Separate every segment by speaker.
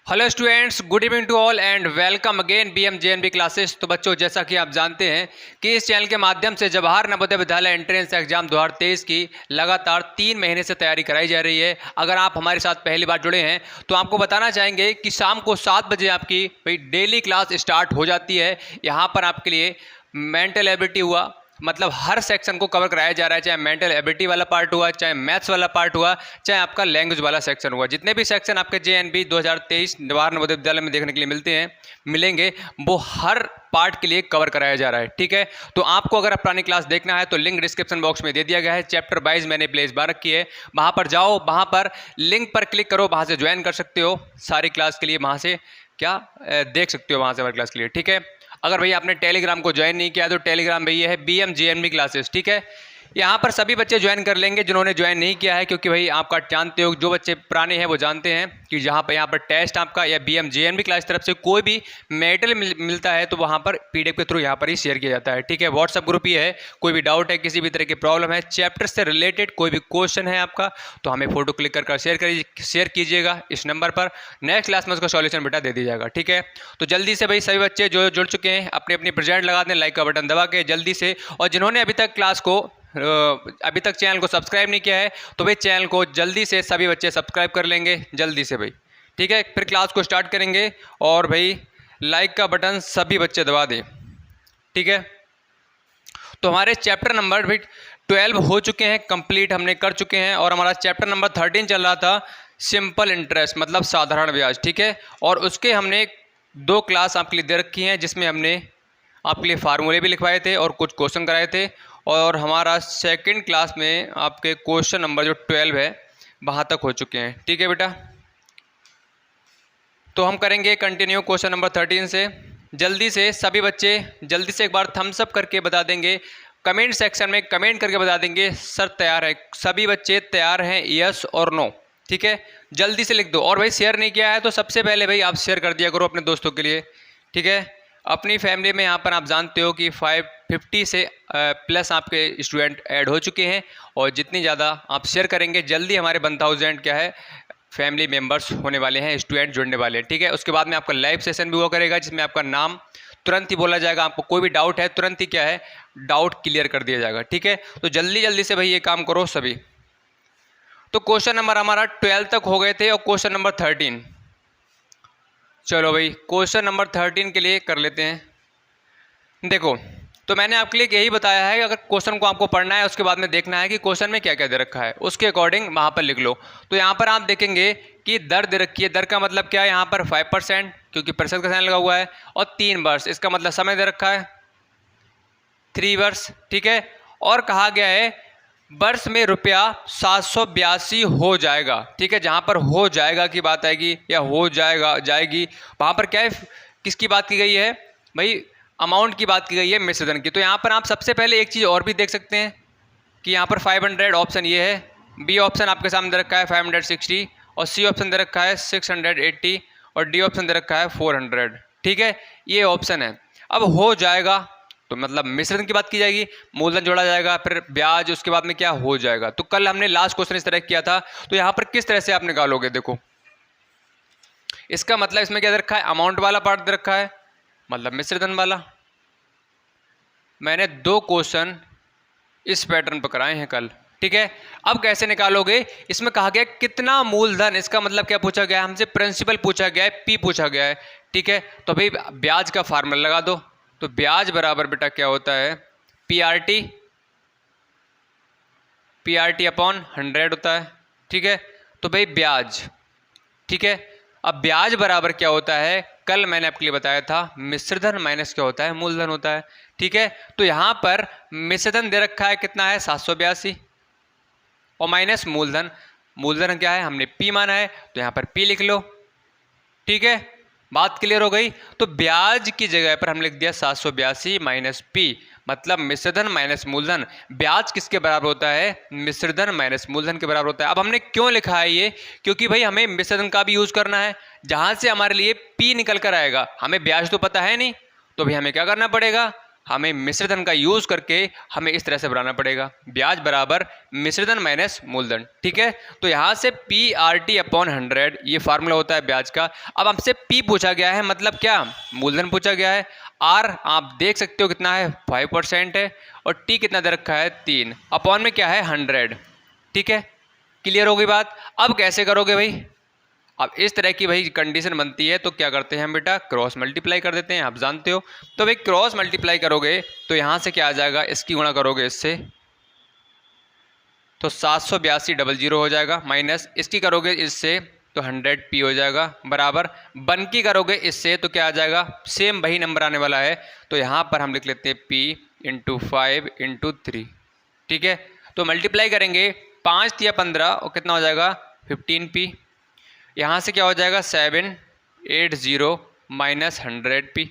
Speaker 1: Hello students, good evening to all and welcome again BMJNB classes. तो बच्चों, जैसा कि आप जानते हैं कि इस चैनल के माध्यम से जवाहर नवोदय विद्यालय एंट्रेंस एग्जाम 2023 की लगातार 3 महीने से तैयारी कराई जा रही है। अगर आप हमारे साथ पहली बार जुड़े हैं तो आपको बताना चाहेंगे कि शाम को 7 बजे आपकी भाई डेली क्लास स्टार्ट हो जाती है। यहाँ पर आपके लिए मेंटल एबिलिटी हुआ, मतलब हर सेक्शन को कवर कराया जा रहा है, चाहे मेंटल एबिलिटी वाला पार्ट हुआ, चाहे मैथ्स वाला पार्ट हुआ, चाहे आपका लैंग्वेज वाला सेक्शन हुआ। जितने भी सेक्शन आपके JNB 2023 जवाहर नवोदय विद्यालय में देखने के लिए मिलेंगे, वो हर पार्ट के लिए कवर कराया जा रहा है। ठीक है, तो आपको अगर पुरानी क्लास देखना है तो लिंक डिस्क्रिप्शन बॉक्स में दे दिया गया है। चैप्टर वाइज मैंने प्लेस बार रखी है, वहाँ पर जाओ, वहाँ पर लिंक पर क्लिक करो, वहाँ से ज्वाइन कर सकते हो सारी क्लास के लिए। वहाँ से क्या देख सकते हो वहाँ से हमारी क्लास के लिए। ठीक है, अगर भैया आपने टेलीग्राम को ज्वाइन नहीं किया तो टेलीग्राम भैया है BMJNB क्लासेस। ठीक है, यहाँ पर सभी बच्चे ज्वाइन कर लेंगे जिन्होंने ज्वाइन नहीं किया है, क्योंकि भाई आपका जानते हो, जो बच्चे पुराने हैं वो जानते हैं कि यहाँ पर टेस्ट आपका या BMJNB क्लास तरफ से कोई भी मेटेरियल मिलता है तो वहाँ पर PDF के थ्रू यहाँ पर ही शेयर किया जाता है। ठीक है, व्हाट्सअप ग्रुप ये है, कोई भी डाउट है, किसी भी तरह की प्रॉब्लम है, चैप्टर से रिलेटेड कोई भी क्वेश्चन है आपका, तो हमें फोटो क्लिक कर शेयर कीजिएगा इस नंबर पर। नेक्स्ट क्लास में उसका सॉल्यूशन बेटा दे दिया जाएगा। ठीक है, तो जल्दी से भाई सभी बच्चे जो जुड़ चुके हैं अपनी अपनी प्रेजेंट लगा दें, लाइक का बटन दबा के जल्दी से। और जिन्होंने अभी तक चैनल को सब्सक्राइब नहीं किया है तो भाई चैनल को जल्दी से सभी बच्चे सब्सक्राइब कर लेंगे जल्दी से भाई। ठीक है, फिर क्लास को स्टार्ट करेंगे और भाई लाइक का बटन सभी बच्चे दबा दें। ठीक है, तो हमारे चैप्टर नंबर भी 12 हो चुके हैं, कंप्लीट हमने कर चुके हैं, और हमारा चैप्टर नंबर 13 चल रहा था सिंपल इंटरेस्ट, मतलब साधारण ब्याज। ठीक है, और उसके हमने 2 क्लास आपके लिए दे रखी हैं जिसमें हमने आपके लिए फार्मूले भी लिखवाए थे और कुछ क्वेश्चन कराए थे। और हमारा सेकंड क्लास में आपके क्वेश्चन नंबर जो 12 है वहाँ तक हो चुके हैं। ठीक है बेटा, तो हम करेंगे कंटिन्यू क्वेश्चन नंबर 13 से। जल्दी से सभी बच्चे जल्दी से एक बार थम्स अप करके बता देंगे, कमेंट सेक्शन में कमेंट करके बता देंगे सर तैयार है। सभी बच्चे तैयार हैं, यस और नो। ठीक है, जल्दी से लिख दो। और भाई शेयर नहीं किया है तो सबसे पहले भाई आप शेयर कर दिया करो अपने दोस्तों के लिए। ठीक है, अपनी फैमिली में यहाँ पर आप जानते हो कि 550 से प्लस आपके स्टूडेंट ऐड हो चुके हैं, और जितनी ज़्यादा आप शेयर करेंगे जल्दी हमारे 1000 क्या है फैमिली मेंबर्स होने वाले हैं, स्टूडेंट जुड़ने वाले हैं। ठीक है, उसके बाद में आपका लाइव सेशन भी हुआ करेगा जिसमें आपका नाम तुरंत ही बोला जाएगा, आपको कोई भी डाउट है तुरंत ही क्या है डाउट क्लियर कर दिया जाएगा। ठीक है, तो जल्दी जल्दी से भाई ये काम करो सभी। तो क्वेश्चन नंबर हमारा 12 तक हो गए थे और क्वेश्चन नंबर 13, चलो भाई क्वेश्चन नंबर 13 के लिए कर लेते हैं। देखो, तो मैंने आपके लिए यही बताया है कि अगर क्वेश्चन को आपको पढ़ना है उसके बाद में देखना है कि क्वेश्चन में क्या क्या दे रखा है, उसके अकॉर्डिंग वहाँ पर लिख लो। तो यहाँ पर आप देखेंगे कि दर दे रखी है। दर का मतलब क्या है, यहाँ पर 5% क्योंकि प्रतिशत का साइन लगा हुआ है, और 3 वर्ष, इसका मतलब समय दे रखा है 3 वर्ष। ठीक है, और कहा गया है वर्ष में रुपया 782 हो जाएगा। ठीक है, जहाँ पर हो जाएगा की बात आएगी या हो जाएगी, वहाँ पर क्या है, किसकी बात की गई है भाई, अमाउंट की बात की गई है, मिश्रधन की। तो यहाँ पर आप सबसे पहले एक चीज़ और भी देख सकते हैं कि यहाँ पर 500 ऑप्शन ये है, बी ऑप्शन आपके सामने दे रखा है 560, और सी ऑप्शन दे रखा है 680, और डी ऑप्शन दे रखा है 400। ठीक है, ये ऑप्शन है। अब हो जाएगा तो मतलब मिश्रण की बात की जाएगी, मूलधन जोड़ा जाएगा, फिर ब्याज, उसके बाद में क्या हो जाएगा। तो कल हमने लास्ट क्वेश्चन इस तरह किया था, तो यहाँ पर किस तरह से आप निकालोगे, देखो इसका मतलब इसमें क्या दे रखा है, अमाउंट वाला पार्ट दे रखा है, मतलब मिश्रधन वाला। मैंने 2 क्वेश्चन इस पैटर्न पर कराए हैं कल। ठीक है, अब कैसे निकालोगे, इसमें कहा गया कितना मूलधन, इसका मतलब क्या पूछा गया है हमसे, प्रिंसिपल पूछा गया है, P पूछा गया है। ठीक है, तो भाई ब्याज का फार्मूला लगा दो। तो ब्याज बराबर बेटा क्या होता है, PRT अपॉन 100 होता है। ठीक है, तो भाई ब्याज। ठीक है, अब ब्याज बराबर क्या होता है, कल मैंने आपके लिए बताया था मिश्रधन माइनस क्या होता है, मूलधन होता है। ठीक है, तो यहाँ पर मिश्रधन दे रखा है कितना है 782, और माइनस मूलधन, मूलधन क्या है हमने P माना है, तो यहाँ पर P लिख लो। ठीक है, बात क्लियर हो गई। तो ब्याज की जगह पर हम लिख दिया 782 माइनस P, मतलब मिश्रधन माइनस मूलधन। ब्याज किसके बराबर होता है, मिश्रधन माइनस मूलधन के बराबर होता है। अब हमने क्यों लिखा है ये, क्योंकि भाई हमें मिश्रधन का भी यूज करना है, जहां से हमारे लिए P निकल कर आएगा। हमें ब्याज तो पता है नहीं, तो भाई हमें क्या करना पड़ेगा, हमें मिश्र धन का यूज़ करके हमें इस तरह से बनाना पड़ेगा, ब्याज बराबर मिश्र धन माइनस मूलधन। ठीक है, तो यहाँ से PRT अपॉन 100 ये फार्मूला होता है ब्याज का। अब हमसे P पूछा गया है, मतलब क्या, मूलधन पूछा गया है। R आप देख सकते हो कितना है, 5% है, और T कितना दे रखा है, 3, अपॉन में क्या है, 100। ठीक है, क्लियर हो गई बात। अब कैसे करोगे भाई, अब इस तरह की भाई कंडीशन बनती है तो क्या करते हैं हम बेटा, क्रॉस मल्टीप्लाई कर देते हैं, आप जानते हो। तो भाई क्रॉस मल्टीप्लाई करोगे तो यहाँ से क्या आ जाएगा, इसकी गुणा करोगे इससे तो 782 हो जाएगा, माइनस इसकी करोगे इससे तो 100P हो जाएगा, बराबर बन की करोगे इससे तो क्या आ जाएगा, सेम वही नंबर आने वाला है। तो यहाँ पर हम लिख लेते हैं P × 5 × 3। ठीक है, तो मल्टीप्लाई करेंगे 5 या 15 और कितना हो जाएगा, 15P। यहाँ से क्या हो जाएगा, 780 माइनस 100P।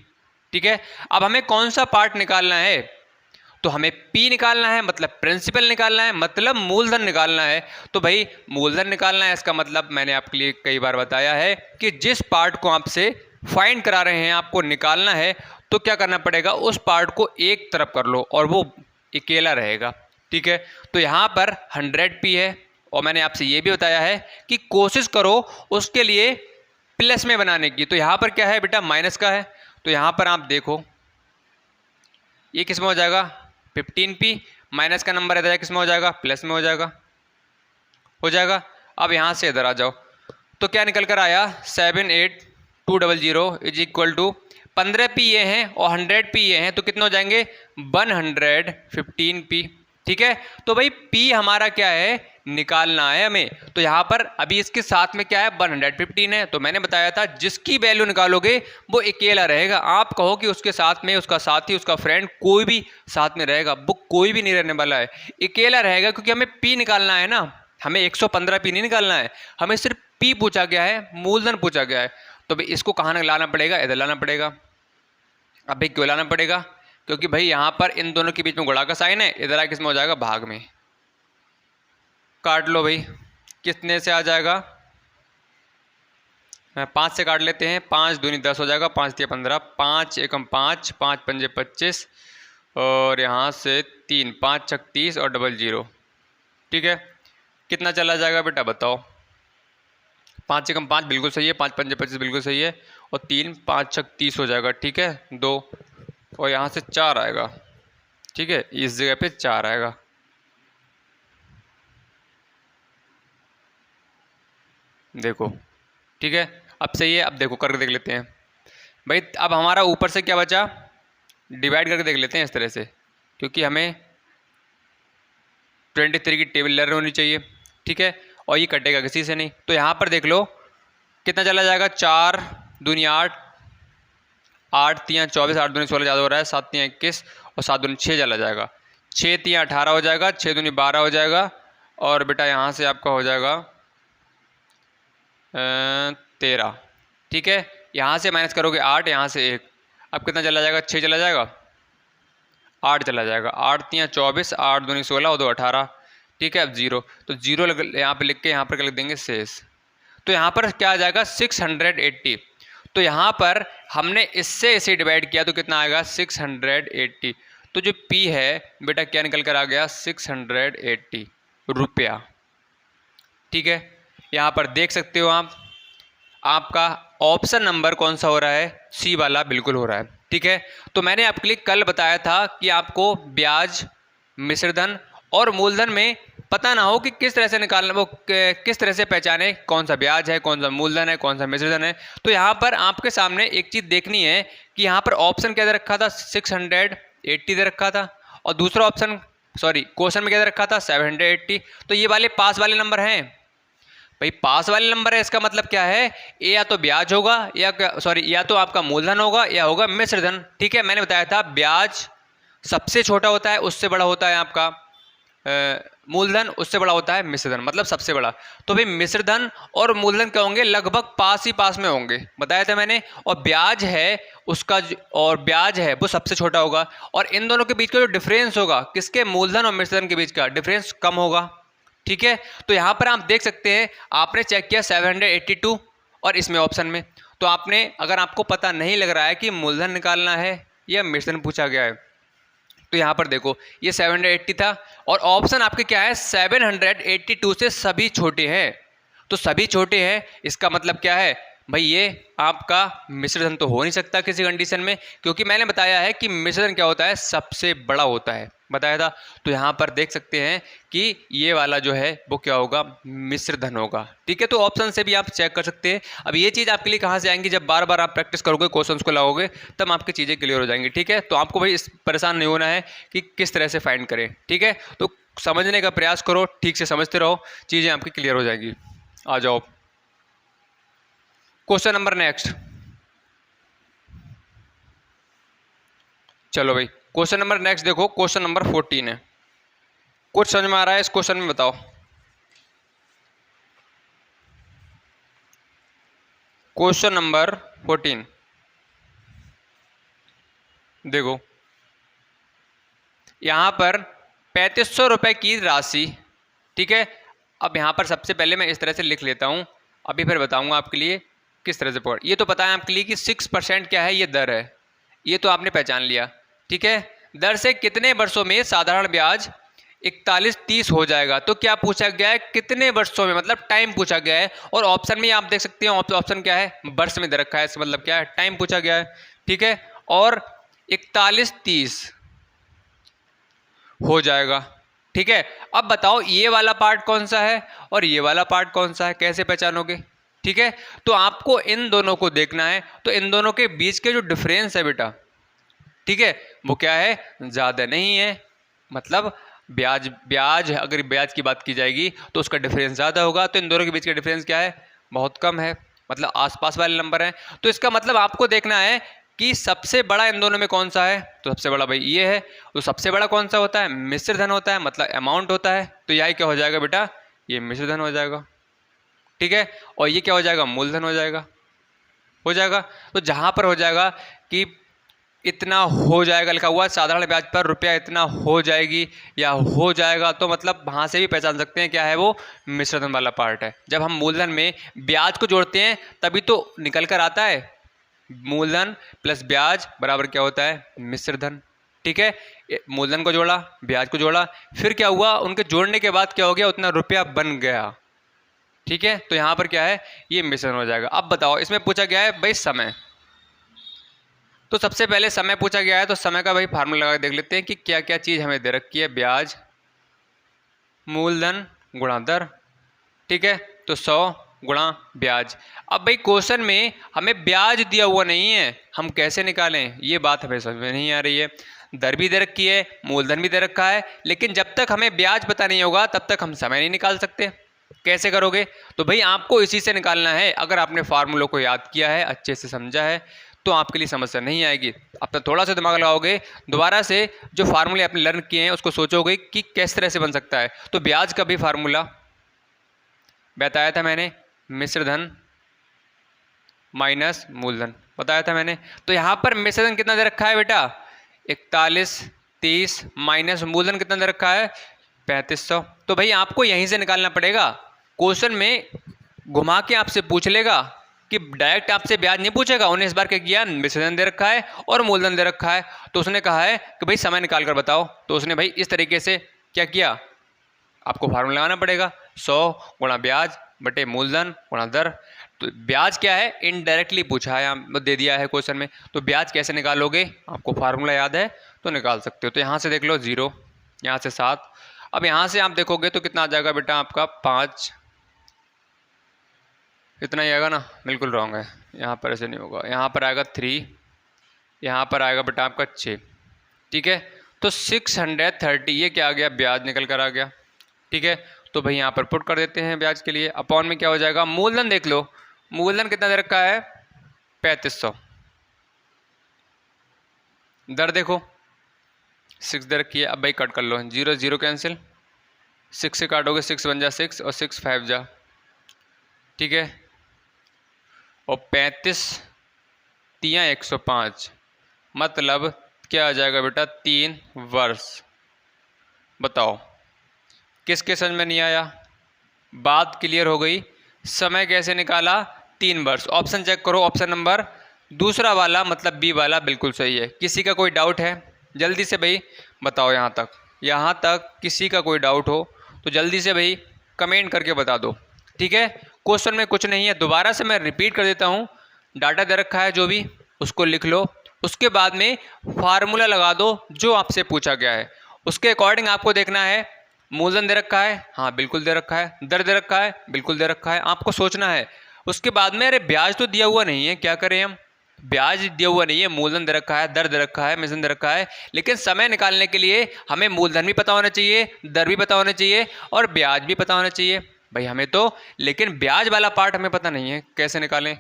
Speaker 1: ठीक है, अब हमें कौन सा पार्ट निकालना है, तो हमें P निकालना है, मतलब प्रिंसिपल निकालना है, मतलब मूलधन निकालना है। तो भाई मूलधन निकालना है, इसका मतलब मैंने आपके लिए कई बार बताया है कि जिस पार्ट को आपसे फाइंड करा रहे हैं, आपको निकालना है, तो क्या करना पड़ेगा, उस पार्ट को एक तरफ कर लो और वो अकेला रहेगा। ठीक है, तो यहाँ पर 100P है, और मैंने आपसे ये भी बताया है कि कोशिश करो उसके लिए प्लस में बनाने की। तो यहाँ पर क्या है बेटा, माइनस का है, तो यहाँ पर आप देखो ये किस में हो जाएगा, 15P, माइनस का नंबर इधर किस में हो जाएगा, प्लस में हो जाएगा। अब यहाँ से इधर आ जाओ, तो क्या निकल कर आया, 78200 इज इक्वल टू 15P ये हैं और 100P ये हैं, तो कितने हो जाएंगे, 115P। ठीक है, तो भाई P हमारा क्या है, निकालना है हमें। तो यहाँ पर अभी इसके साथ में क्या है, 115 है, तो मैंने बताया था जिसकी वैल्यू निकालोगे वो अकेला रहेगा। आप कहो कि उसके साथ में उसका साथी, उसका फ्रेंड, कोई भी साथ में रहेगा, वो कोई भी नहीं रहने वाला है, अकेला रहेगा, क्योंकि हमें P निकालना है ना, हमें 115P नहीं निकालना है, हमें सिर्फ P पूछा गया है, मूलधन पूछा गया है। तो भाई इसको कहाँ लाना पड़ेगा, इधर लाना पड़ेगा। अब भाई क्यों लाना पड़ेगा, क्योंकि भाई यहाँ पर इन दोनों के बीच में गुणा का साइन है, इधर आ किसमें हो जाएगा, भाग में। काट लो भाई, कितने से आ जाएगा, 5 से काट लेते हैं, 5 दूनी 10 हो जाएगा, 5 तिया 15, 5 एकम 5, 5 पंजे 25, और यहाँ से 3, 5 छक 30 और 00। ठीक है, कितना चला जाएगा बेटा बताओ, 5 एकम 5 बिल्कुल सही है, 5 पंजे 25 बिल्कुल सही है, और 3, 5 छक 30 हो जाएगा। ठीक है, 2, और यहाँ से 4 आएगा। ठीक है, इस जगह पे 4 आएगा। देखो, ठीक है, अब सही है। अब देखो करके देख लेते हैं भाई। अब हमारा ऊपर से क्या बचा, डिवाइड करके देख लेते हैं इस तरह से, क्योंकि हमें 23 की टेबल लर्न होनी चाहिए। ठीक है, और ये कटेगा किसी से नहीं। तो यहाँ पर देख लो कितना चला जाएगा, 4 दूनी 8, 8 तियाँ 24, 8 दूनी 16 ज़्यादा हो रहा है, 7 तियाँ 21 और 7 दूनी 6 चला जाएगा, 6 तियाँ 18 हो जाएगा, 6 दूनी 12 हो जाएगा, और बेटा यहाँ से आपका हो जाएगा 13। ठीक है, यहाँ से माइनस करोगे 8, यहाँ से 1, अब कितना चला जाएगा, 6 चला जाएगा, 8 चला जाएगा, 8 तियाँ 24, 8 दूनी 16 और 2 18। ठीक है, अब 0, तो 0 यहाँ पे लिख के यहाँ पर लिख देंगे शेष। तो यहाँ पर क्या आ जाएगा, 680। तो यहाँ पर हमने इससे इसे डिवाइड किया तो कितना आएगा, 680। तो जो P है बेटा क्या निकल कर आ गया, 680 रुपया। ठीक है, यहाँ पर देख सकते हो आप, आपका ऑप्शन नंबर कौन सा हो रहा है, सी वाला बिल्कुल हो रहा है। ठीक है, तो मैंने आपके लिए कल बताया था कि आपको ब्याज, मिश्रधन और मूलधन में पता ना हो कि किस तरह से निकालना, वो किस तरह से पहचाने कौन सा ब्याज है, कौन सा मूलधन है, कौन सा मिश्रधन है। तो यहाँ पर आपके सामने एक चीज़ देखनी है कि यहाँ पर ऑप्शन क्या दे रखा था, 680 दे रखा था, और दूसरा ऑप्शन क्वेश्चन में क्या दे रखा था, 780। तो ये वाले पास वाले नंबर हैं भाई, पास वाले नंबर है, इसका मतलब क्या है, ए या तो ब्याज होगा या तो आपका मूलधन होगा या होगा मिश्रधन। ठीक है, मैंने बताया था ब्याज सबसे छोटा होता है, उससे बड़ा होता है आपका मूलधन, उससे बड़ा होता है मिश्रधन, मतलब सबसे बड़ा। तो भाई मिश्रधन और मूलधन क्या होंगे, लगभग पास ही पास में होंगे, बताया था मैंने। और ब्याज है वो सबसे छोटा होगा, और इन दोनों के बीच का जो डिफरेंस होगा, किसके, मूलधन और मिश्रधन के बीच का डिफरेंस कम होगा। ठीक है, तो यहाँ पर आप देख सकते हैं, आपने चेक किया 782 और इसमें ऑप्शन में, तो आपने, अगर आपको पता नहीं लग रहा है कि मूलधन निकालना है या मिश्रधन पूछा गया है, तो यहाँ पर देखो ये 780 था और ऑप्शन आपके क्या है 782 से सभी छोटे हैं। तो सभी छोटे हैं इसका मतलब क्या है भाई, ये आपका मिश्रधन तो हो नहीं सकता किसी कंडीशन में, क्योंकि मैंने बताया है कि मिश्रधन क्या होता है, सबसे बड़ा होता है, बताया था। तो यहाँ पर देख सकते हैं कि ये वाला जो है वो क्या होगा, मिश्रधन होगा। ठीक है, तो ऑप्शन से भी आप चेक कर सकते हैं। अब ये चीज़ आपके लिए कहाँ से आएंगी, जब बार बार आप प्रैक्टिस करोगे, क्वेश्चंस को लगाओगे, तब आपकी चीज़ें क्लियर हो जाएंगी। ठीक है, तो आपको भाई इस परेशान नहीं होना है कि किस तरह से फाइंड करें। ठीक है, तो समझने का प्रयास करो, ठीक से समझते रहो, चीज़ें आपकी क्लियर हो जाएंगी। आ जाओ क्वेश्चन नंबर नेक्स्ट। चलो भाई क्वेश्चन नंबर नेक्स्ट देखो, क्वेश्चन नंबर 14 है। कुछ समझ में आ रहा है इस क्वेश्चन में, बताओ। क्वेश्चन नंबर 14 देखो, यहां पर 3500 रुपए की राशि। ठीक है, अब यहां पर सबसे पहले मैं इस तरह से लिख लेता हूं, अभी फिर बताऊंगा आपके लिए किस तरह से पढ़। ये तो पता है आपके लिए कि 6% क्या है, ये दर है, ये तो आपने पहचान लिया। ठीक है, दर से कितने वर्षों में साधारण ब्याज 4130 हो जाएगा। तो क्या पूछा गया है, कितने वर्षों में, मतलब टाइम पूछा गया है। और ऑप्शन में आप देख सकते हैं, ऑप्शन क्या है, वर्ष में दे रखा है, इसका मतलब क्या है, टाइम पूछा गया है। ठीक है, और 4130 हो जाएगा। ठीक है, अब बताओ ये वाला पार्ट कौन सा है और ये वाला पार्ट कौन सा है, कैसे पहचानोगे। ठीक है, तो आपको इन दोनों को देखना है, तो इन दोनों के बीच के जो डिफरेंस है बेटा, ठीक है, वो क्या है, ज़्यादा नहीं है। मतलब ब्याज अगर ब्याज की बात की जाएगी तो उसका डिफरेंस ज़्यादा होगा, तो इन दोनों के बीच का डिफरेंस क्या है, बहुत कम है, मतलब आसपास वाले नंबर हैं। तो इसका मतलब आपको देखना है कि सबसे बड़ा इन दोनों में कौन सा है। तो सबसे बड़ा भाई ये है। तो सबसे बड़ा कौन सा होता है, मिश्रधन होता है, मतलब अमाउंट होता है। तो यही क्या हो जाएगा बेटा, ये मिश्रधन हो जाएगा। ठीक है, और ये क्या हो जाएगा, मूलधन हो जाएगा। हो जाएगा, तो जहां पर हो जाएगा कि इतना हो जाएगा लिखा हुआ, साधारण ब्याज पर रुपया इतना हो जाएगी या हो जाएगा, तो मतलब वहाँ से भी पहचान सकते हैं क्या है वो, मिश्रधन वाला पार्ट है। जब हम मूलधन में ब्याज को जोड़ते हैं तभी तो निकल कर आता है, मूलधन प्लस ब्याज बराबर क्या होता है, मिश्रधन। ठीक है, मूलधन को जोड़ा, ब्याज को जोड़ा, फिर क्या हुआ, उनके जोड़ने के बाद क्या हो गया, उतना रुपया बन गया। ठीक है, तो यहाँ पर क्या है, ये मिश्रण हो जाएगा। अब बताओ, इसमें पूछा गया है भाई समय। तो सबसे पहले समय पूछा गया है, तो समय का भाई फार्मूला लगा देख लेते हैं कि क्या क्या चीज़ हमें दे रखी है, ब्याज मूलधन गुणा दर। ठीक है, तो 100 गुणा ब्याज। अब भाई क्वेश्चन में हमें ब्याज दिया हुआ नहीं है, हम कैसे निकालें, ये बात हमें समझ में नहीं आ रही है। दर भी दे रखी है, मूलधन भी दे रखा है, लेकिन जब तक हमें ब्याज पता नहीं होगा तब तक हम समय नहीं निकाल सकते। कैसे करोगे, तो भाई आपको इसी से निकालना है। अगर आपने फार्मूलों को याद किया है, अच्छे से समझा है, तो आपके लिए समस्या नहीं आएगी। अपना थोड़ा सा दिमाग लगाओगे, दोबारा से जो फार्मूले आपने लर्न किए हैं उसको सोचोगे कि किस तरह से बन सकता है। तो ब्याज का भी फार्मूला बताया था मैंने, मिश्रधन माइनस मूलधन बताया था मैंने। तो यहाँ पर मिश्रधन कितना दे रखा है बेटा, 4130 माइनस मूलधन कितना दे रखा है, 3500। तो भाई आपको यहीं से निकालना पड़ेगा। क्वेश्चन में घुमा के आपसे पूछ लेगा कि डायरेक्ट आपसे ब्याज नहीं पूछेगा। उन्हें इस बार क्या किया, मिश्रधन दे रखा है और मूलधन दे रखा है, तो उसने कहा है कि भाई समय निकाल कर बताओ। तो उसने भाई इस तरीके से क्या किया, आपको फार्मूला लगाना पड़ेगा, 100 गुणा ब्याज बटे मूलधन गुणा दर। तो ब्याज क्या है, इनडायरेक्टली पूछा है, दे दिया है क्वेश्चन में। तो ब्याज कैसे निकालोगे, आपको फार्मूला याद है तो निकाल सकते हो। तो यहाँ से देख लो 0, यहाँ से 7। अब यहाँ से आप देखोगे तो कितना आ जाएगा बेटा आपका 5, इतना ही आएगा ना, बिल्कुल रॉन्ग है, यहाँ पर ऐसे नहीं होगा। यहाँ पर आएगा 3, यहाँ पर आएगा बेटा आपका 6। ठीक है, तो 630 ये क्या आ गया, ब्याज निकल कर आ गया। ठीक है, तो भाई यहाँ पर पुट कर देते हैं ब्याज के लिए। अपॉन में क्या हो जाएगा, मूलधन देख लो, मूलधन कितना दे रखा है, 3500। दर देखो 6 दे रखी है। अब भाई कट कर लो, 0 0 कैंसिल, 6 से काटोगे 6 बन जा 6 और 6 5 जा। ठीक है, और 35 तिया 105, मतलब क्या आ जाएगा बेटा, 3 वर्ष। बताओ किसके समझ में नहीं आया, बात क्लियर हो गई। समय कैसे निकाला, 3 वर्ष। ऑप्शन चेक करो, ऑप्शन नंबर दूसरा वाला मतलब बी वाला बिल्कुल सही है। किसी का कोई डाउट है, जल्दी से भाई बताओ यहाँ तक किसी का कोई डाउट हो तो जल्दी से भाई कमेंट करके बता दो। ठीक है, क्वेश्चन में कुछ नहीं है, दोबारा से मैं रिपीट कर देता हूँ। डाटा दे रखा है जो भी, उसको लिख लो, उसके बाद में फार्मूला लगा दो जो आपसे पूछा गया है। उसके अकॉर्डिंग आपको देखना है मूलधन दे रखा है, हाँ बिल्कुल दे रखा है, दर दे रखा है, बिल्कुल दे रखा है, आपको सोचना है। उसके बाद में अरे ब्याज तो दिया हुआ नहीं है, क्या करें हम, ब्याज दिया हुआ नहीं है, मूलधन दे रखा है, दर दे रखा है, मिश्रण दे रखा है, लेकिन समय निकालने के लिए हमें मूलधन भी पता होना चाहिए, दर भी पता होना चाहिए और ब्याज भी पता होना चाहिए भाई हमें तो। लेकिन ब्याज वाला पार्ट हमें पता नहीं है, कैसे निकालें,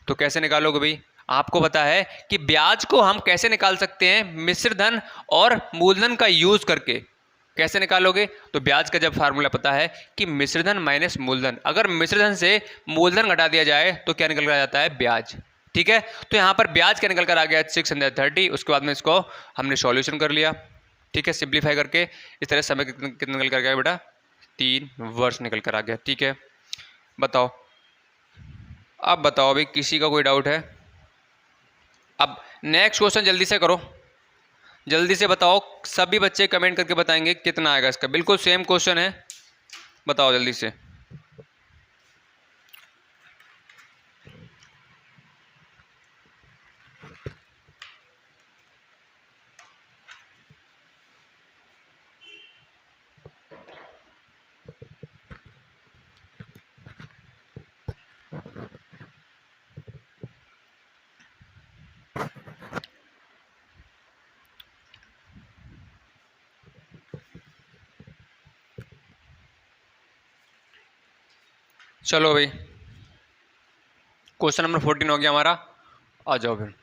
Speaker 1: तो कैसे निकालोगे भाई, आपको पता है कि ब्याज को हम कैसे निकाल सकते हैं, मिश्र धन और मूलधन का यूज करके। कैसे निकालोगे, तो ब्याज का जब फार्मूला पता है कि मिश्रधन माइनस मूलधन, अगर मिश्रधन से मूलधन घटा दिया जाए तो क्या निकल कर आ जाता है, ब्याज। ठीक है, तो यहाँ पर ब्याज क्या निकल कर आ गया 630। उसके बाद में इसको हमने सॉल्यूशन कर लिया। ठीक है, सिंप्लीफाई करके इस तरह समय कितना निकल कर गया बेटा, 3 वर्ष निकल कर आ गया। ठीक है, बताओ, अब बताओ भाई किसी का कोई डाउट है। अब नेक्स्ट क्वेश्चन जल्दी से करो, जल्दी से बताओ, सभी बच्चे कमेंट करके बताएंगे कितना आएगा इसका, बिल्कुल सेम क्वेश्चन है, बताओ जल्दी से। चलो भाई, क्वेश्चन नंबर 14 हो गया हमारा, आ जाओ फिर।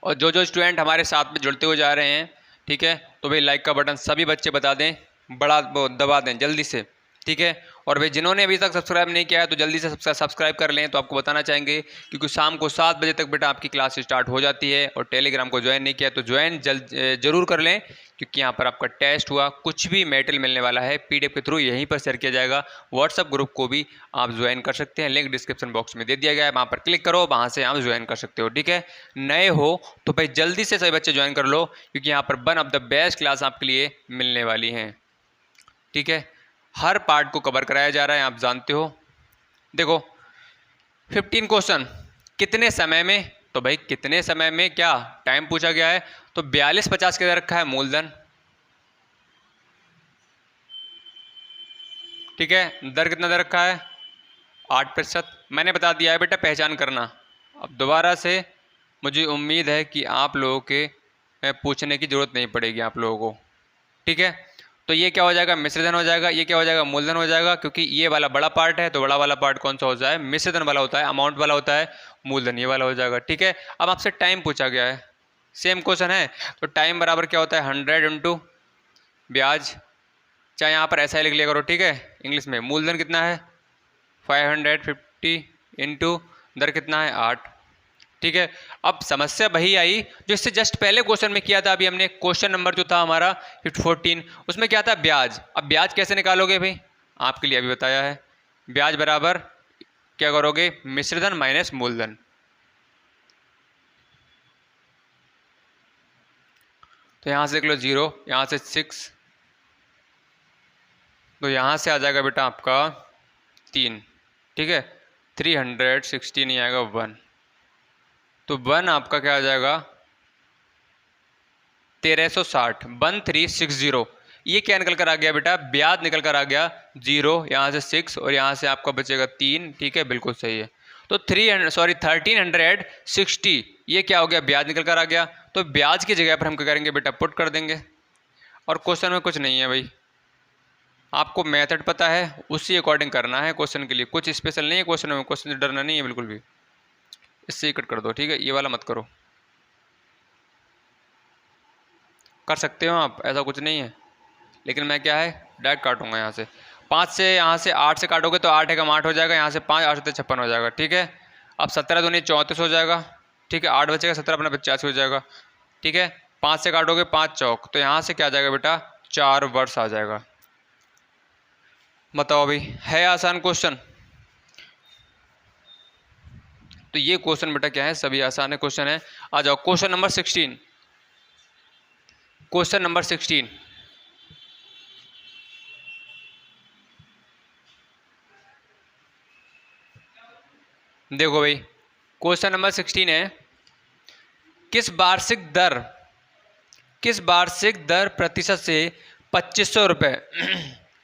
Speaker 1: और जो जो स्टूडेंट हमारे साथ में जुड़ते हुए जा रहे हैं, ठीक है, तो भाई लाइक का बटन सभी बच्चे बता दें, बड़ा दबा दें जल्दी से। ठीक है, और भाई जिन्होंने अभी तक सब्सक्राइब नहीं किया है तो जल्दी से सब्सक्राइब कर लें। तो आपको बताना चाहेंगे क्योंकि शाम को 7 बजे तक बेटा आपकी क्लास स्टार्ट हो जाती है, और टेलीग्राम को ज्वाइन नहीं किया तो ज्वाइन जरूर कर लें, क्योंकि यहाँ पर आपका टेस्ट हुआ, कुछ भी मेटेरियल मिलने वाला है PDF के थ्रू यहीं पर शेयर किया जाएगा। व्हाट्सअप ग्रुप को भी आप ज्वाइन कर सकते हैं, लिंक डिस्क्रिप्शन बॉक्स में दे दिया गया है, वहाँ पर क्लिक करो, वहाँ से आप ज्वाइन कर सकते हो। ठीक है, नए हो तो भाई जल्दी से सभी बच्चे ज्वाइन कर लो, क्योंकि यहाँ पर one of the best class आपके लिए मिलने वाली हैं। ठीक है, हर पार्ट को कवर कराया जा रहा है, आप जानते हो। देखो 15 क्वेश्चन कितने समय में, तो भाई कितने समय में क्या टाइम पूछा गया है, तो 4250 के दे रखा है मूलधन। ठीक है, दर कितना दे रखा है 8%। मैंने बता दिया है बेटा, पहचान करना। अब दोबारा से मुझे उम्मीद है कि आप लोगों के पूछने की जरूरत नहीं पड़ेगी आप लोगों को। ठीक है, तो ये क्या हो जाएगा, मिश्रधन हो जाएगा, ये क्या हो जाएगा, मूलधन हो जाएगा, क्योंकि ये वाला बड़ा पार्ट है, तो बड़ा वाला पार्ट कौन सा होता है, मिश्रधन वाला होता है, अमाउंट वाला होता है, मूलधन ये वाला हो जाएगा। ठीक है, अब आपसे टाइम पूछा गया है, सेम क्वेश्चन है, तो टाइम बराबर क्या होता है 100 इंटू ब्याज, चाहे यहाँ पर ऐसा ही लिख लिया करो। ठीक है, इंग्लिश में मूलधन कितना है 550 इंटू दर कितना है 8। ठीक है, अब समस्या वही आई जो इससे जस्ट पहले क्वेश्चन में किया था। अभी हमने क्वेश्चन नंबर जो था हमारा 14, उसमें क्या था, ब्याज। अब ब्याज कैसे निकालोगे भाई, आपके लिए अभी बताया है। ब्याज बराबर क्या करोगे, मिश्रधन माइनस मूलधन। तो यहां से देख लो 0, यहां से 6, तो यहां से आ जाएगा बेटा आपका 3। ठीक है, 360 नहीं आएगा 1, तो 1 आपका क्या आ जाएगा 1360, 1360। ये क्या निकल कर आ गया बेटा, ब्याज निकल कर आ गया 0, यहाँ से 6 और यहाँ से आपका बचेगा 3। ठीक है, बिल्कुल सही है। तो 1360 ये क्या हो गया, ब्याज निकल कर आ गया। तो ब्याज की जगह पर हम क्या करेंगे बेटा, पुट कर देंगे। और क्वेश्चन में कुछ नहीं है भाई, आपको मेथड पता है, उसी अकॉर्डिंग करना है। क्वेश्चन के लिए कुछ स्पेशल नहीं है क्वेश्चन में, क्वेश्चन से डरना नहीं है बिल्कुल भी। इससे ही कट कर दो, ठीक है, ये वाला मत करो। कर सकते हो आप, ऐसा कुछ नहीं है, लेकिन मैं क्या है डायरेक्ट काटूंगा। यहाँ से 5 से, यहाँ से 8 से काटोगे तो 8 एकम 8 हो जाएगा, यहाँ से 5 8 से 56 हो जाएगा। ठीक है, अब 17 दूनी 34 हो जाएगा। ठीक है, 8 बचेगा, 17 अपना 85 हो जाएगा। ठीक है, 5 से काटोगे 5 चौक, तो यहाँ से क्या आ जाएगा बेटा 4 वर्ष आ जाएगा। बताओ भाई, है आसान क्वेश्चन? तो ये क्वेश्चन बेटा क्या है, सभी आसान है क्वेश्चन है। आ जाओ क्वेश्चन नंबर 16। क्वेश्चन नंबर 16 देखो भाई, क्वेश्चन नंबर 16 है, किस वार्षिक दर किस वार्षिक दर प्रतिशत से 2500 रुपये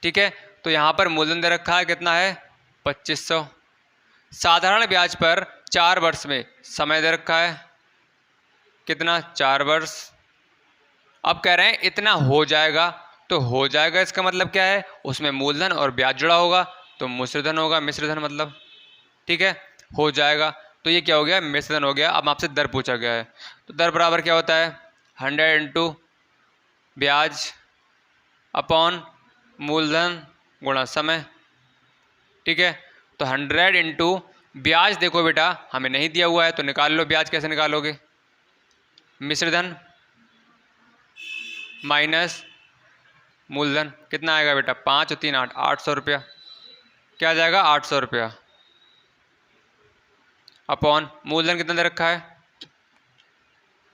Speaker 1: ठीक है, तो यहाँ पर मूलधन दे रखा है, कितना है 2500। साधारण ब्याज पर 4 वर्ष में समय दे रखा है, कितना 4 वर्ष। अब कह रहे हैं इतना हो जाएगा, तो हो जाएगा इसका मतलब क्या है, उसमें मूलधन और ब्याज जुड़ा होगा तो मिश्रधन होगा, मिश्रधन मतलब, ठीक है, हो जाएगा। तो ये क्या हो गया, मिश्रधन हो गया। अब आपसे दर पूछा गया है, तो दर बराबर क्या होता है, 100 इंटू ब्याज अपॉन मूलधन गुणा समय, ठीक है। तो 100 इंटू ब्याज, देखो बेटा हमें नहीं दिया हुआ है तो निकाल लो, ब्याज कैसे निकालोगे, मिश्रधन माइनस मूलधन, कितना आएगा बेटा, 5 और 3 8, 800 रुपया, क्या आ जाएगा 800 रुपया, अपॉन मूलधन कितना दे रखा है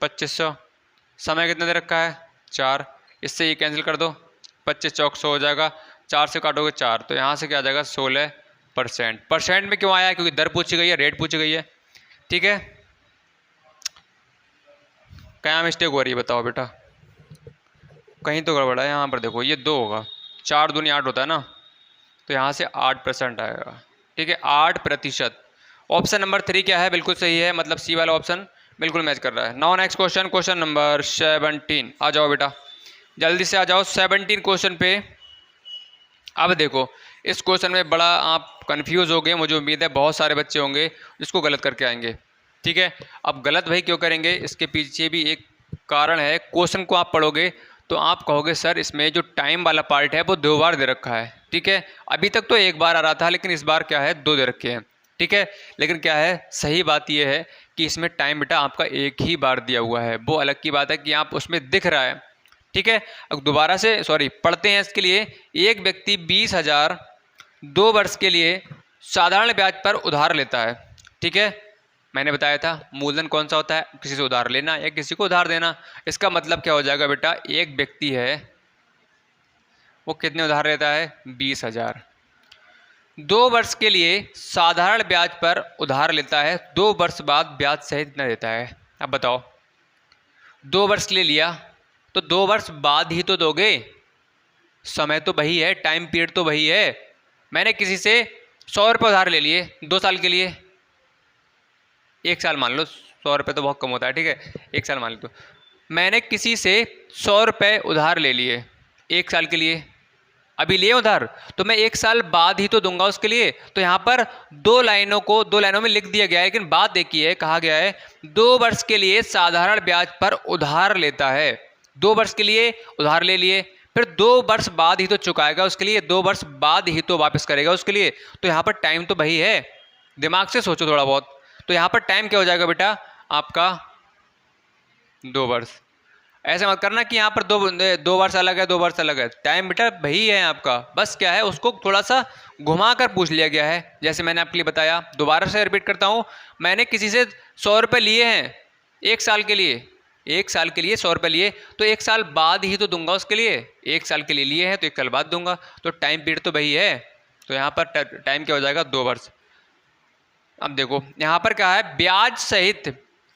Speaker 1: 2500, समय कितना दे रखा है 4, इससे ये कैंसिल कर दो, 25 चौक 100 हो जाएगा, 4 से काटोगे 4, तो यहाँ से क्या आ जाएगा 16%। परसेंट में क्यों आया है, क्योंकि दर पूछी गई है, रेट पूछी गई है, ठीक है। क्या मिस्टेक हो रही है बताओ बेटा, कहीं तो गड़बड़ है यहाँ पर, देखो ये 2 होगा, 4 दूनी 8 होता है ना, तो यहाँ से 8% आएगा, ठीक है, 8%। ऑप्शन नंबर 3 क्या है, बिल्कुल सही है, मतलब सी वाला ऑप्शन बिल्कुल मैच कर रहा है। Now next question, question number 17, आ जाओ बेटा जल्दी से आ जाओ 17 क्वेश्चन पे। अब देखो इस क्वेश्चन में बड़ा आप कंफ्यूज हो गए, मुझे उम्मीद है बहुत सारे बच्चे होंगे जिसको गलत करके आएंगे, ठीक है। अब गलत भाई क्यों करेंगे, इसके पीछे भी एक कारण है। क्वेश्चन को आप पढ़ोगे तो आप कहोगे सर इसमें जो टाइम वाला पार्ट है वो 2 बार दे रखा है, ठीक है। अभी तक तो 1 बार आ रहा था, लेकिन इस बार क्या है 2 दे रखे हैं, ठीक है। लेकिन क्या है, सही बात यह है कि इसमें टाइम बेटा आपका 1 ही बार दिया हुआ है, वो अलग की बात है कि आप उसमें दिख रहा है, ठीक है। अब दोबारा से पढ़ते हैं इसके लिए। एक व्यक्ति 20,000 2 वर्ष के लिए साधारण ब्याज पर उधार लेता है, ठीक है। मैंने बताया था मूलधन कौन सा होता है, किसी से उधार लेना या किसी को उधार देना। इसका मतलब क्या हो जाएगा बेटा, एक व्यक्ति है वो कितने उधार लेता है 20,000, 2 वर्ष के लिए साधारण ब्याज पर उधार लेता है, 2 वर्ष बाद ब्याज सहित कितना देता है। अब बताओ 2 वर्ष ले लिया तो 2 वर्ष बाद ही तो दोगे, समय तो वही है, टाइम पीरियड तो वही है। मैंने किसी से 100 रुपये उधार ले लिए 2 साल के लिए, 1 साल मान लो, 100 रुपये तो बहुत कम होता है, ठीक है 1 साल मान लो। तो मैंने किसी से 100 रुपये उधार ले लिए 1 साल के लिए, अभी लिए उधार तो मैं 1 साल बाद ही तो दूंगा उसके लिए। तो यहाँ पर 2 लाइनों में लिख दिया गया है, लेकिन बात देखिए कहा गया है 2 वर्ष के लिए साधारण ब्याज पर उधार लेता है, 2 वर्ष के लिए उधार ले लिए, फिर 2 वर्ष बाद ही तो चुकाएगा उसके लिए, 2 वर्ष बाद ही तो वापस करेगा उसके लिए। तो यहाँ पर टाइम तो वही है, दिमाग से सोचो थोड़ा बहुत। तो यहाँ पर टाइम क्या हो जाएगा बेटा आपका 2 वर्ष। ऐसे मत करना कि यहाँ पर 2 वर्ष अलग है 2 वर्ष अलग है, टाइम बेटा वही है आपका, बस क्या है उसको थोड़ा सा घुमा कर पूछ लिया गया है। जैसे मैंने आपके लिए बताया, दोबारा से रिपीट करता हूँ, मैंने किसी से 100 रुपये लिए हैं 1 साल के लिए, 1 साल के लिए 100 रुपये लिए, तो 1 साल बाद ही तो दूंगा उसके लिए, 1 साल के लिए लिए हैं तो 1 साल बाद दूंगा, तो टाइम पीरियड तो वही है। तो यहाँ पर टाइम क्या हो जाएगा 2 वर्ष। अब देखो यहाँ पर क्या है,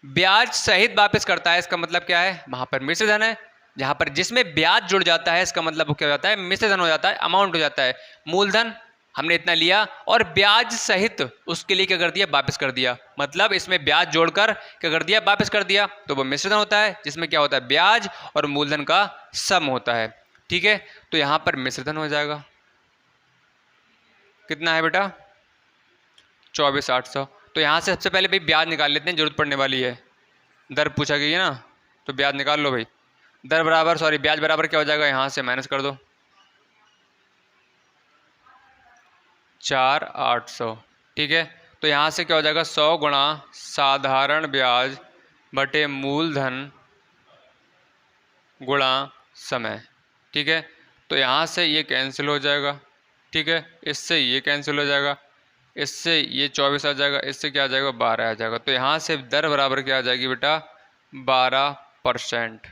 Speaker 1: ब्याज सहित वापस करता है, इसका मतलब क्या है, वहां पर मिश्रधन है, जहां पर जिसमें ब्याज जुड़ जाता है इसका मतलब वो क्या हो जाता है, मिश्रधन हो जाता है, अमाउंट हो जाता है। मूलधन हमने इतना लिया और ब्याज सहित उसके लिए क्या कर दिया, वापस कर दिया, मतलब इसमें ब्याज जोड़कर क्या कर दिया, वापस कर दिया, तो वो मिश्रधन होता है जिसमें क्या होता है, ब्याज और मूलधन का सम होता है, ठीक है। तो यहां पर मिश्रधन हो जाएगा, कितना है बेटा 24,800। तो यहाँ से सबसे पहले भाई ब्याज निकाल लेते हैं, जरूरत पड़ने वाली है, दर पूछा गई है ना, तो ब्याज निकाल लो भाई। दर बराबर ब्याज बराबर क्या हो जाएगा, यहाँ से माइनस कर दो 4,800, ठीक है। तो यहाँ से क्या हो जाएगा 100 गुणा साधारण ब्याज बटे मूलधन गुणा समय, ठीक है। तो यहाँ से ये कैंसिल हो जाएगा, ठीक है, इससे ये कैंसिल हो जाएगा, इससे ये 24 आ जाएगा, इससे क्या आ जाएगा 12 आ जाएगा। तो यहाँ से दर बराबर क्या आ जाएगी बेटा 12%।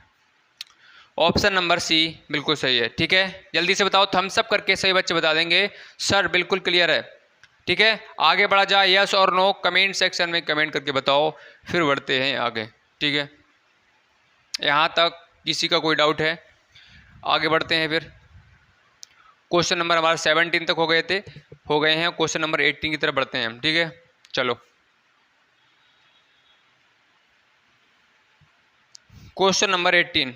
Speaker 1: ऑप्शन नंबर सी बिल्कुल सही है। ठीक है, जल्दी से बताओ, थम्स अप करके सही बच्चे बता देंगे सर बिल्कुल क्लियर है। ठीक है, आगे बढ़ा जाए, यस और नो कमेंट सेक्शन में कमेंट करके बताओ, फिर बढ़ते हैं आगे। ठीक है, यहाँ तक किसी का कोई डाउट है? आगे बढ़ते हैं फिर। क्वेश्चन नंबर हमारा 17 तक हो गए हैं, क्वेश्चन नंबर 18 की तरफ बढ़ते हैं हम। ठीक है, चलो क्वेश्चन नंबर 18।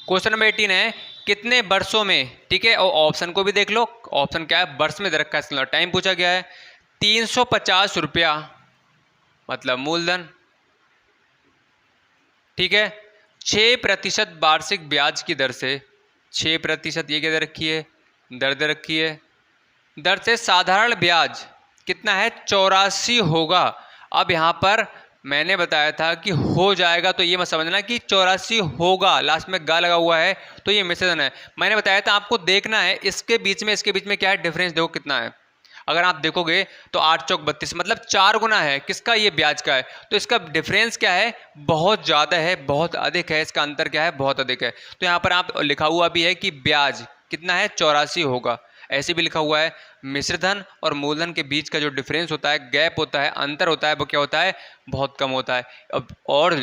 Speaker 1: क्वेश्चन नंबर 18 है कितने वर्षों में, ठीक है, और ऑप्शन को भी देख लो, ऑप्शन क्या है, वर्ष में दे रखा है, टाइम पूछा गया है। 350 मतलब मूलधन, ठीक है, 6% वार्षिक ब्याज की दर से, 6% ये क्या दे रखी है, दर दे रखी है, दर से साधारण ब्याज कितना है 84 होगा। अब यहाँ पर मैंने बताया था कि हो जाएगा, तो ये मत समझना कि 84 होगा, लास्ट में गा लगा हुआ है तो ये मिश्रण है। मैंने बताया था आपको देखना है इसके बीच में, इसके बीच में क्या है डिफरेंस, देखो कितना है। अगर आप देखोगे तो 8 चौक 32 मतलब 4 गुना है किसका, ये ब्याज का है। तो इसका डिफरेंस क्या है, बहुत ज़्यादा है, बहुत अधिक है, इसका अंतर क्या है, बहुत अधिक है। तो यहाँ पर आप लिखा हुआ भी है कि ब्याज कितना है 84 होगा। ऐसे भी लिखा हुआ है मिश्रधन और मूलधन के बीच का जो डिफरेंस होता है, गैप होता है, अंतर होता है, वो क्या होता है, बहुत कम होता है। अब और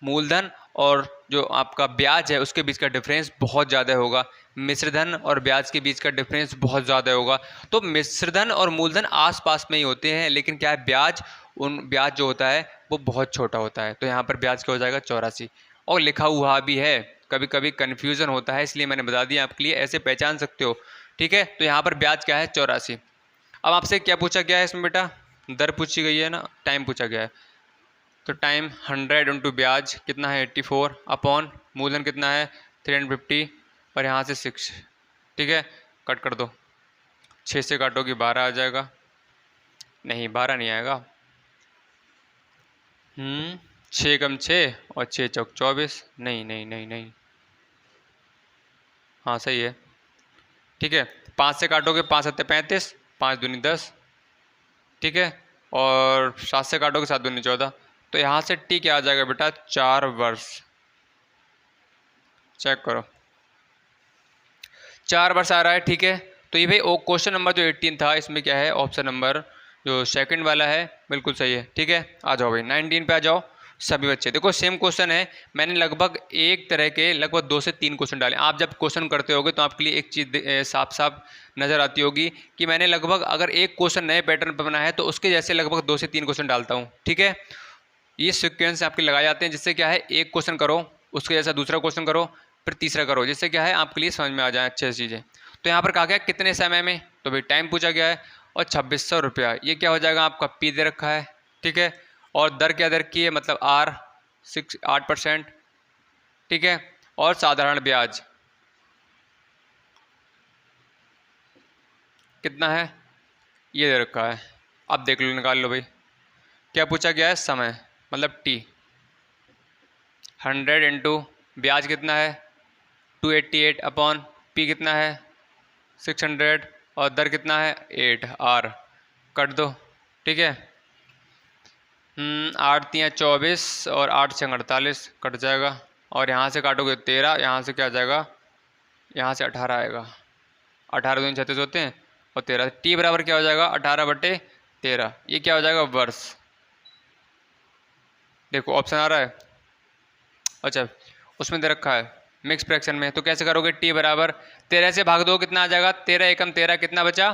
Speaker 1: मूलधन और जो आपका ब्याज है उसके बीच का डिफरेंस बहुत ज़्यादा होगा, मिश्रधन और ब्याज के बीच का डिफरेंस बहुत ज़्यादा होगा। तो मिश्रधन और मूलधन आसपास में ही होते हैं, लेकिन क्या है ब्याज, उन ब्याज जो होता है वो बहुत छोटा होता है। तो यहाँ पर ब्याज क्या हो जाएगा 84, और लिखा हुआ भी है, कभी कभी कन्फ्यूज़न होता है इसलिए मैंने बता दिया आपके लिए, ऐसे पहचान सकते हो। ठीक है, तो यहाँ पर ब्याज क्या है 84। अब आपसे क्या पूछा गया है इसमें बेटा, दर पूछी गई है ना, टाइम पूछा गया है। तो टाइम 100 इंटू ब्याज कितना है 84 अपॉन मूलधन कितना है 350 और यहाँ से 6। ठीक है, कट कर दो, 6 से काटोगे 12 आ जाएगा, नहीं 12 नहीं आएगा, 6 कम 6 और 6 चौक 24, नहीं नहीं नहीं नहीं, हाँ सही है। ठीक है, 5 से काटोगे 5 सत्ते 35, 5 दूनी 10, ठीक है, और 7 से काटोगे 7 दूनी 14। तो यहाँ से टी क्या आ जाएगा बेटा 4 वर्ष, चेक करो 4 वर्ष आ रहा है। ठीक है, तो ये भाई क्वेश्चन नंबर जो 18 था इसमें क्या है, ऑप्शन नंबर जो सेकंड वाला है बिल्कुल सही है। ठीक है, आ जाओ भाई 19 पे आ जाओ सभी बच्चे। देखो सेम क्वेश्चन है, मैंने लगभग एक तरह के लगभग 2 से 3 क्वेश्चन डाले। आप जब क्वेश्चन करते होगे तो आपके लिए एक चीज़ साफ साफ नज़र आती होगी कि मैंने लगभग अगर एक क्वेश्चन नए पैटर्न पर बना है तो उसके जैसे लगभग 2 से 3 क्वेश्चन डालता हूँ। ठीक है, ये सिक्वेंस आपके लगाए जाते हैं, जिससे क्या है एक क्वेश्चन करो उसके जैसा दूसरा क्वेश्चन करो फिर तीसरा करो, जिससे क्या है आपके लिए समझ में आ जाए अच्छे से चीज़ें। तो यहाँ पर कहा गया कितने समय में, तो भाई टाइम पूछा गया है, और 2600 रुपया, ये क्या हो जाएगा आपका पी दे रखा है। ठीक है, और दर क्या दे रखी है, मतलब आर 8%। ठीक है, और साधारण ब्याज कितना है ये दे रखा है। अब देख लो, निकाल लो भाई, क्या पूछा गया है, समय मतलब टी, 100 इंटू ब्याज कितना है 288 अपॉन पी कितना है 600 और दर कितना है 8 आर, कट दो। ठीक है, 8 तियाँ 24 और 8 छः 48 कट जाएगा, और यहाँ से काटोगे 13, यहाँ से क्या आ जाएगा, यहाँ से 18 आएगा, 18 दूनी 36 होते हैं, और 13 टी बराबर क्या हो जाएगा 18/13, ये क्या हो जाएगा वर्ष। देखो ऑप्शन आ रहा है, अच्छा उसमें दे रखा है मिक्स फ्रैक्शन में, तो कैसे करोगे, टी बराबर 13 से भाग दो कितना आ जाएगा, 13 एकम 13 कितना बचा,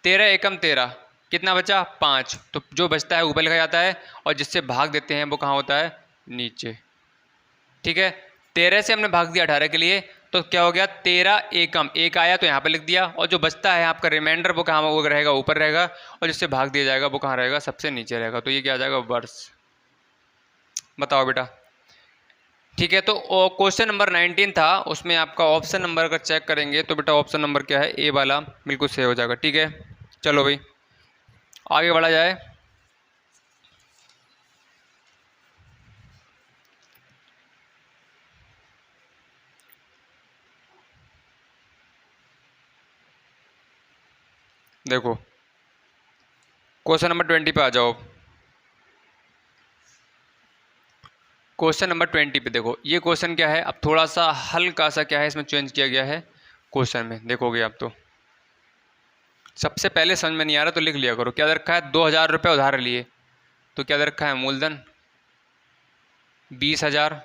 Speaker 1: 13 एकम 13 कितना बचा 5, तो जो बचता है ऊपर लिखा जाता है, और जिससे भाग देते हैं वो कहाँ होता है, नीचे। ठीक है, 13 से हमने भाग दिया 18 के लिए, तो क्या हो गया 13 एकम, एक आया तो यहाँ पे लिख दिया, और जो बचता है आपका रिमाइंडर वो कहाँ वो रहेगा, ऊपर रहेगा, और जिससे भाग दिया जाएगा वो कहाँ रहेगा, सबसे नीचे रहेगा। तो ये क्या आ जाएगा वर्ष। बताओ बेटा। ठीक है, तो क्वेश्चन नंबर 19 था, उसमें आपका ऑप्शन नंबर अगर चेक करेंगे तो बेटा ऑप्शन नंबर क्या है, ए वाला बिल्कुल सही हो जाएगा। ठीक है, चलो भाई आगे बढ़ा जाए। देखो क्वेश्चन नंबर 20 पे आ जाओ। क्वेश्चन नंबर 20 पे देखो, ये क्वेश्चन क्या है, अब थोड़ा सा हल्का सा क्या है इसमें चेंज किया गया है क्वेश्चन में, देखोगे आप तो। सबसे पहले समझ में नहीं आ रहा तो लिख लिया करो। क्या दे रखा है, 2000 रुपये उधार लिए, तो क्या दे रखा है, मूलधन 20,000,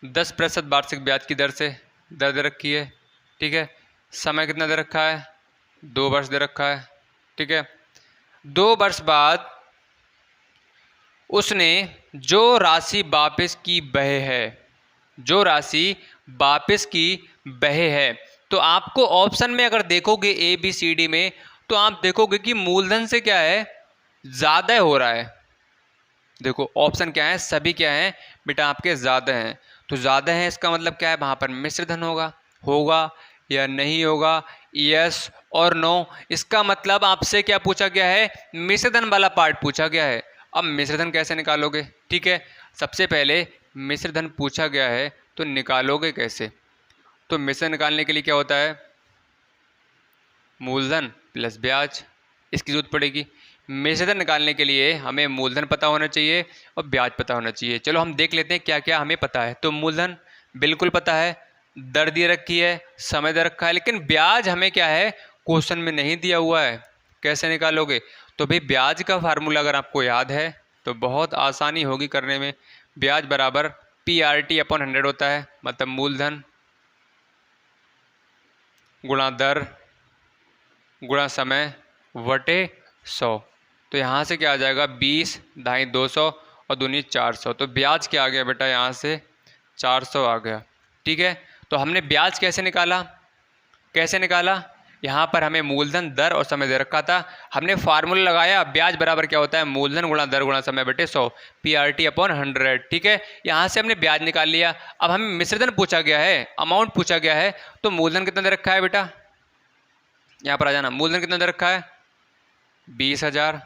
Speaker 1: 10% वार्षिक ब्याज की दर से दर दे रखी है, ठीक है। समय कितना दे रखा है, 2 वर्ष दे रखा है, ठीक है। 2 वर्ष बाद उसने जो राशि वापस की बहे है, जो राशि वापस की बहे है, तो आपको ऑप्शन में अगर देखोगे ए बी सी डी में, तो आप देखोगे कि मूलधन से क्या है, ज़्यादा हो रहा है। देखो ऑप्शन क्या है, सभी क्या है बेटा आपके ज़्यादा हैं, तो ज़्यादा है इसका मतलब क्या है, वहाँ पर मिश्र धन होगा, होगा या नहीं होगा, यस और नो। इसका मतलब आपसे क्या पूछा गया है, मिश्र धन वाला पार्ट पूछा गया है। अब मिश्र धन कैसे निकालोगे, ठीक है। सबसे पहले मिश्र धन पूछा गया है तो निकालोगे कैसे, तो मिश्र निकालने के लिए क्या होता है, मूलधन प्लस ब्याज, इसकी जरूरत पड़ेगी। मिश्र धन निकालने के लिए हमें मूलधन पता होना चाहिए और ब्याज पता होना चाहिए। चलो हम देख लेते हैं क्या क्या हमें पता है। तो मूलधन बिल्कुल पता है, दर दे रखी है, समय दे रखा है, लेकिन ब्याज हमें क्या है, क्वेश्चन में नहीं दिया हुआ है। कैसे निकालोगे, तो भाई ब्याज का फार्मूला अगर आपको याद है तो बहुत आसानी होगी करने में। ब्याज बराबर PRT/100 होता है, मतलब मूलधन गुणा दर गुणा समय बटे 100। तो यहाँ से क्या आ जाएगा, 20 ढाई 200 और दूनी 400, तो ब्याज क्या आ गया बेटा, यहाँ से 400 आ गया, ठीक है। तो हमने ब्याज कैसे निकाला, कैसे निकाला, यहाँ पर हमें मूलधन दर और समय दे रखा था, हमने फार्मूला लगाया, ब्याज बराबर क्या होता है, मूलधन गुणा दर गुणा समय बटे 100, PRT/100, ठीक है। यहाँ से हमने ब्याज निकाल लिया। अब हमें मिश्रधन पूछा गया है, अमाउंट पूछा गया है, तो मूलधन कितना दे रखा है बेटा, यहाँ पर आ जाना, मूलधन कितना दे रखा है 20,000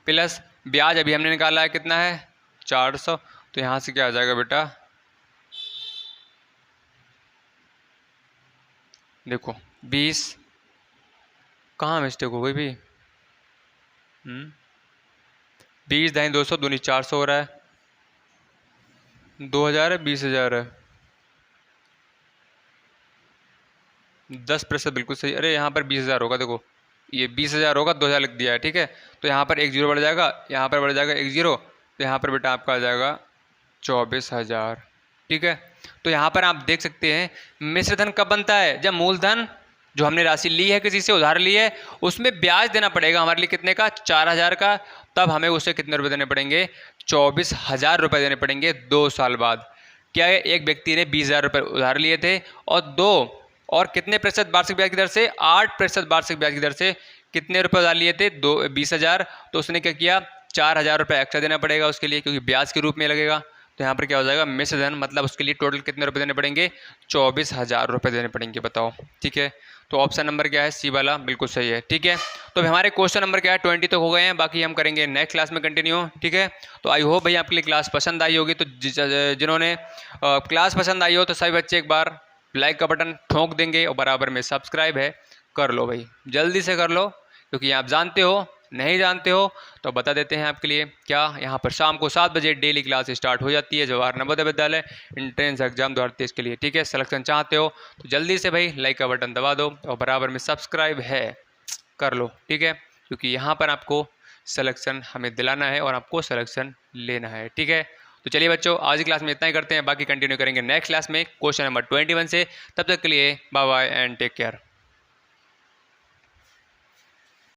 Speaker 1: प्लस ब्याज अभी हमने निकाला है कितना है 400, तो यहाँ से क्या आ जाएगा बेटा, देखो 20, कहाँ मिस्टेक हो गई भी, 20 ढाई 200 दूनी 400 हो रहा है, 2,000 है 20,000 है, 10% बिल्कुल सही। अरे यहाँ पर 20,000 होगा, देखो ये 20,000 होगा, 2,000 लिख दिया है, ठीक है। तो यहाँ पर एक जीरो बढ़ जाएगा, यहाँ पर बढ़ जाएगा एक जीरो, तो यहाँ पर बेटा आपका आ जाएगा 24,000, ठीक है। तो यहाँ पर आप देख सकते हैं मिश्रधन कब बनता है, जब मूलधन जो हमने राशि ली है किसी से उधार ली है उसमें ब्याज देना पड़ेगा हमारे लिए कितने का, 4,000 का, तब हमें उसे कितने रुपए देने पड़ेंगे, 24,000 रुपये देने पड़ेंगे 2 साल बाद। क्या है, एक व्यक्ति ने 20,000 रुपये उधार लिए थे और कितने प्रतिशत वार्षिक ब्याज की दर से, 8% वार्षिक ब्याज की दर से कितने रुपए उधार लिए थे, 20,000। तो उसने क्या किया, 4,000 रुपये एक्स्ट्रा देना पड़ेगा उसके लिए, क्योंकि ब्याज के रूप में लगेगा। तो यहाँ पर क्या हो जाएगा, मिश्र धन, मतलब उसके लिए टोटल कितने रुपए देने पड़ेंगे, 24,000 रुपये देने पड़ेंगे, बताओ, ठीक है। तो ऑप्शन नंबर क्या है, सी वाला बिल्कुल सही है, ठीक है। तो हमारे क्वेश्चन नंबर क्या है, 20 तक हो गए हैं, बाकी हम करेंगे नेक्स्ट क्लास में कंटिन्यू, ठीक है। तो आई होप भाई आपके लिए क्लास पसंद आई होगी। तो जिन्होंने क्लास पसंद आई हो तो सभी बच्चे एक बार लाइक का बटन ठोंक देंगे और बराबर में सब्सक्राइब है कर लो भाई, जल्दी से कर लो, क्योंकि आप जानते हो, नहीं जानते हो तो बता देते हैं आपके लिए। क्या यहाँ पर शाम को 7 बजे डेली क्लास स्टार्ट हो जाती है जवाहर नवोदय विद्यालय एंट्रेंस एग्जाम 2023 के लिए, ठीक है। सिलेक्शन चाहते हो तो जल्दी से भाई लाइक का बटन दबा दो और बराबर में सब्सक्राइब है कर लो, ठीक है, क्योंकि यहाँ पर आपको सिलेक्शन हमें दिलाना है और आपको सिलेक्शन लेना है, ठीक है। तो चलिए बच्चों, आज की क्लास में इतना ही करते हैं, बाकी कंटिन्यू करेंगे नेक्स्ट क्लास में क्वेश्चन नंबर 21 से। तब तक के लिए bye bye and take care.